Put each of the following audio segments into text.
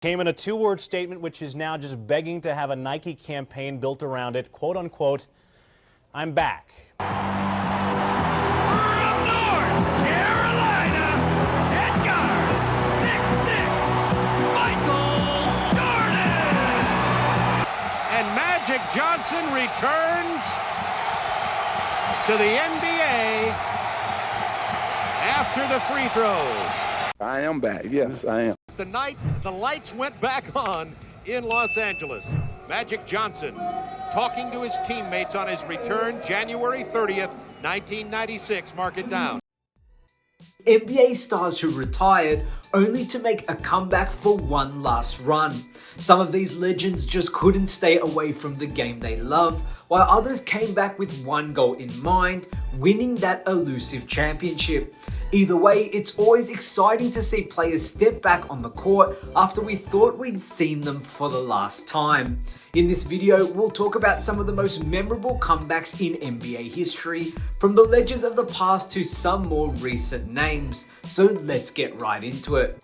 Came in a two-word statement which is now just begging to have a Nike campaign built around it. Quote unquote, "I'm back." From North Carolina, head guard, 6'6", Michael Jordan. And Magic Johnson returns to the NBA after the free throws. I am back. Yes, I am. The night the lights went back on in Los Angeles, Magic Johnson talking to his teammates on his return January 30th, 1996. Mark it down. NBA stars who retired only to make a comeback for one last run. Some of these legends just couldn't stay away from the game they love, while others came back with one goal in mind, winning that elusive championship. Either way, it's always exciting to see players step back on the court after we thought we'd seen them for the last time. In this video, we'll talk about some of the most memorable comebacks in NBA history, from the legends of the past to some more recent names. So let's get right into it.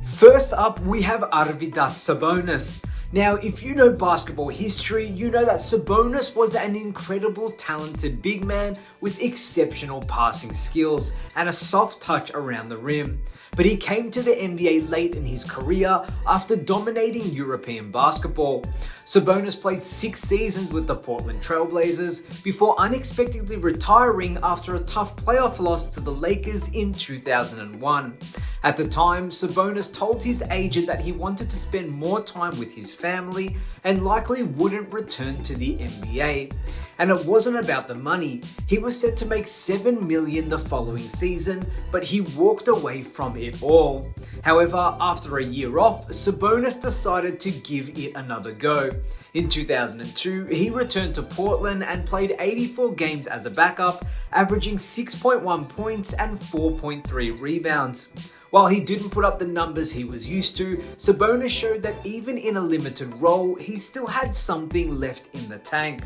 First up, we have Arvydas Sabonis. Now, if you know basketball history, you know that Sabonis was an incredible, talented big man with exceptional passing skills and a soft touch around the rim. But he came to the NBA late in his career after dominating European basketball. Sabonis played 6 seasons with the Portland Trail Blazers before unexpectedly retiring after a tough playoff loss to the Lakers in 2001. At the time, Sabonis told his agent that he wanted to spend more time with his family and likely wouldn't return to the NBA. And it wasn't about the money. He was set to make $7 million the following season, but he walked away from it all. However, after a year off, Sabonis decided to give it another go. In 2002, he returned to Portland and played 84 games as a backup, averaging 6.1 points and 4.3 rebounds. While he didn't put up the numbers he was used to, Sabonis showed that even in a limited role, he still had something left in the tank.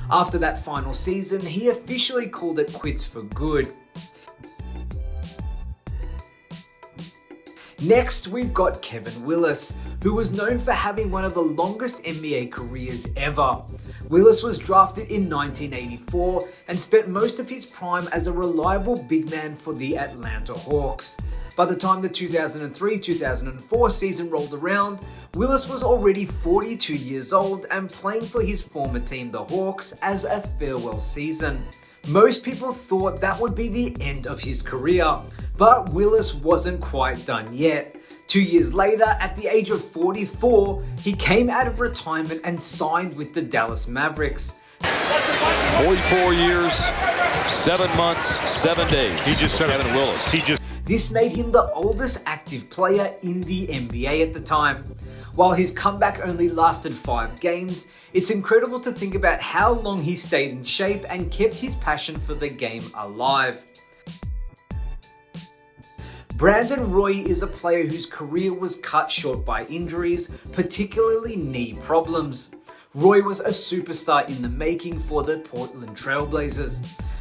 After that final season, he officially called it quits for good. Next, we've got Kevin Willis, who was known for having one of the longest NBA careers ever. Willis was drafted in 1984 and spent most of his prime as a reliable big man for the Atlanta Hawks. By the time the 2003-2004 season rolled around, Willis was already 42 years old and playing for his former team, the Hawks, as a farewell season. Most people thought that would be the end of his career, but Willis wasn't quite done yet. 2 years later, at the age of 44, he came out of retirement and signed with the Dallas Mavericks. 44 years, 7 months, 7 days. He just said Kevin Willis. This made him the oldest active player in the NBA at the time. While his comeback only lasted 5 games, it's incredible to think about how long he stayed in shape and kept his passion for the game alive. Brandon Roy is a player whose career was cut short by injuries, particularly knee problems. Roy was a superstar in the making for the Portland Trail Blazers.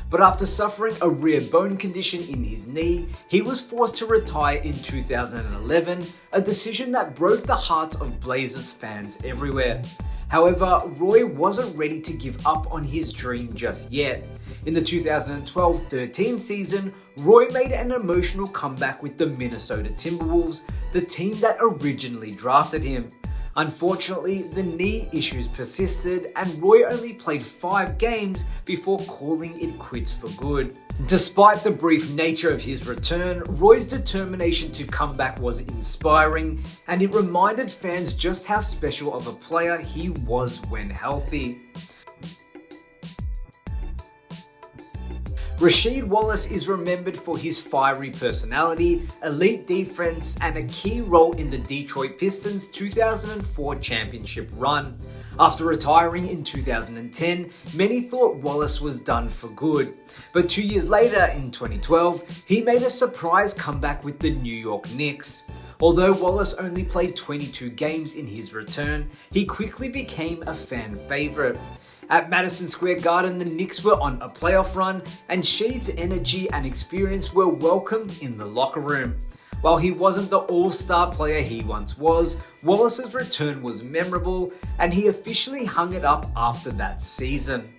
But after suffering a rare bone condition in his knee, he was forced to retire in 2011, a decision that broke the hearts of Blazers fans everywhere. However, Roy wasn't ready to give up on his dream just yet. In the 2012-13 season, Roy made an emotional comeback with the Minnesota Timberwolves, the team that originally drafted him. Unfortunately, the knee issues persisted and Roy only played 5 games before calling it quits for good. Despite the brief nature of his return, Roy's determination to come back was inspiring, and it reminded fans just how special of a player he was when healthy. Rasheed Wallace is remembered for his fiery personality, elite defense, and a key role in the Detroit Pistons' 2004 championship run. After retiring in 2010, many thought Wallace was done for good. But 2 years later, in 2012, he made a surprise comeback with the New York Knicks. Although Wallace only played 22 games in his return, he quickly became a fan favorite. At Madison Square Garden, the Knicks were on a playoff run, and Sheed's energy and experience were welcomed in the locker room. While he wasn't the all-star player he once was, Willis's return was memorable and he officially hung it up after that season.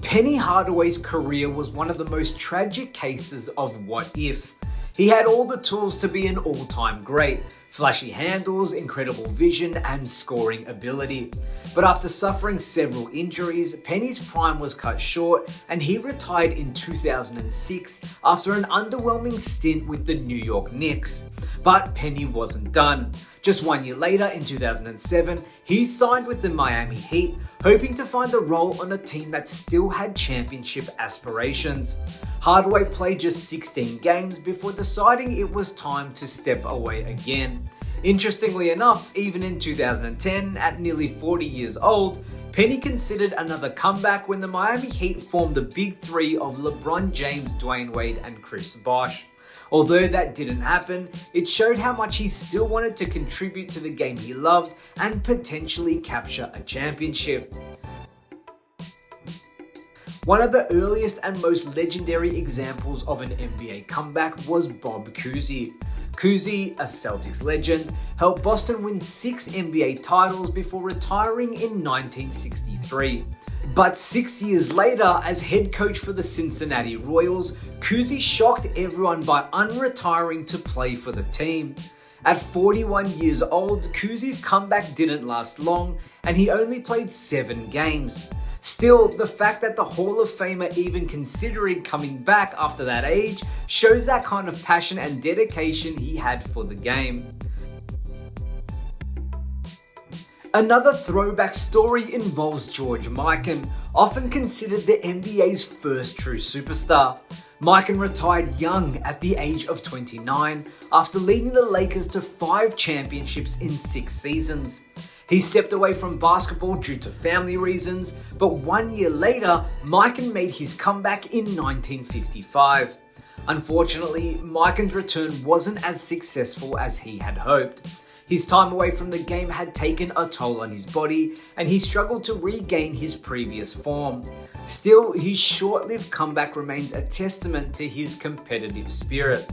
Penny Hardaway's career was one of the most tragic cases of what if. He had all the tools to be an all-time great: flashy handles, incredible vision, and scoring ability. But after suffering several injuries, Penny's prime was cut short and he retired in 2006 after an underwhelming stint with the New York Knicks. But Penny wasn't done. Just 1 year later, in 2007, he signed with the Miami Heat, hoping to find a role on a team that still had championship aspirations. Hardaway played just 16 games before deciding it was time to step away again. Interestingly enough, even in 2010, at nearly 40 years old, Penny considered another comeback when the Miami Heat formed the big three of LeBron James, Dwayne Wade, and Chris Bosh. Although that didn't happen, it showed how much he still wanted to contribute to the game he loved and potentially capture a championship. One of the earliest and most legendary examples of an NBA comeback was Bob Koozie. Koozie, a Celtics legend, helped Boston win 6 NBA titles before retiring in 1963. But 6 years later, as head coach for the Cincinnati Royals, Koozie shocked everyone by unretiring to play for the team. At 41 years old, Koozie's comeback didn't last long, and he only played 7 games. Still, the fact that the Hall of Famer even considering coming back after that age shows that kind of passion and dedication he had for the game. Another throwback story involves George Mikan, often considered the NBA's first true superstar. Mikan retired young at the age of 29 after leading the Lakers to 5 championships in 6 seasons. He stepped away from basketball due to family reasons, but 1 year later, Mikan made his comeback in 1955. Unfortunately, Mikan's return wasn't as successful as he had hoped. His time away from the game had taken a toll on his body, and he struggled to regain his previous form. Still, his short-lived comeback remains a testament to his competitive spirit.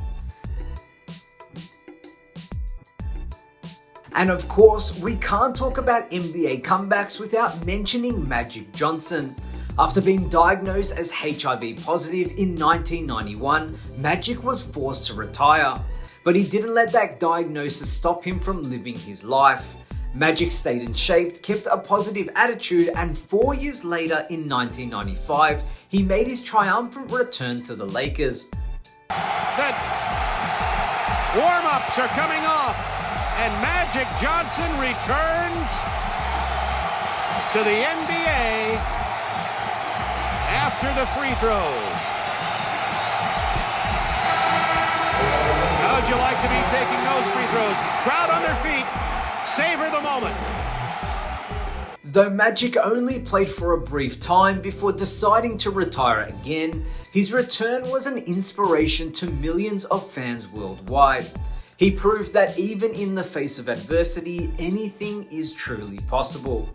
And of course, we can't talk about NBA comebacks without mentioning Magic Johnson. After being diagnosed as HIV positive in 1991, Magic was forced to retire. But he didn't let that diagnosis stop him from living his life. Magic stayed in shape, kept a positive attitude, and 4 years later in 1995, he made his triumphant return to the Lakers. The warm-ups are coming off, and Magic Johnson returns to the NBA after the free throws. How'd you like to be taking those free throws? Crowd on their feet, savor the moment. Though Magic only played for a brief time before deciding to retire again, his return was an inspiration to millions of fans worldwide. He proved that even in the face of adversity, anything is truly possible.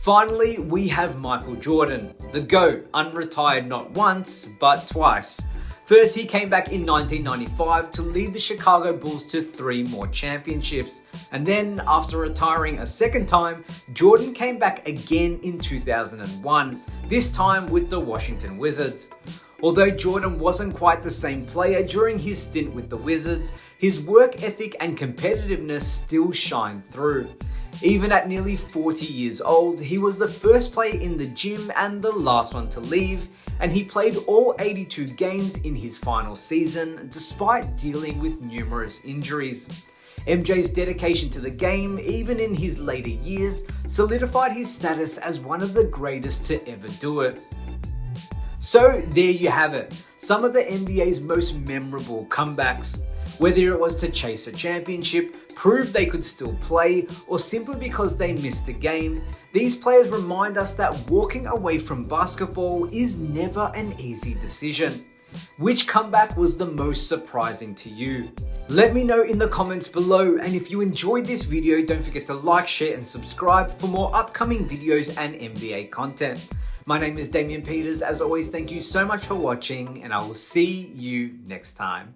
Finally, we have Michael Jordan, the GOAT, unretired not once, but twice. First, he came back in 1995 to lead the Chicago Bulls to 3 more championships. And then, after retiring a second time, Jordan came back again in 2001, this time with the Washington Wizards. Although Jordan wasn't quite the same player during his stint with the Wizards, his work ethic and competitiveness still shined through. Even at nearly 40 years old, he was the first player in the gym and the last one to leave, and he played all 82 games in his final season despite dealing with numerous injuries. MJ's dedication to the game, even in his later years, solidified his status as one of the greatest to ever do it. So there you have it, some of the NBA's most memorable comebacks. Whether it was to chase a championship, prove they could still play, or simply because they missed the game, these players remind us that walking away from basketball is never an easy decision. Which comeback was the most surprising to you? Let me know in the comments below, and if you enjoyed this video, don't forget to like, share and subscribe for more upcoming videos and NBA content. My name is Damien Peters. As always, thank you so much for watching, and I will see you next time.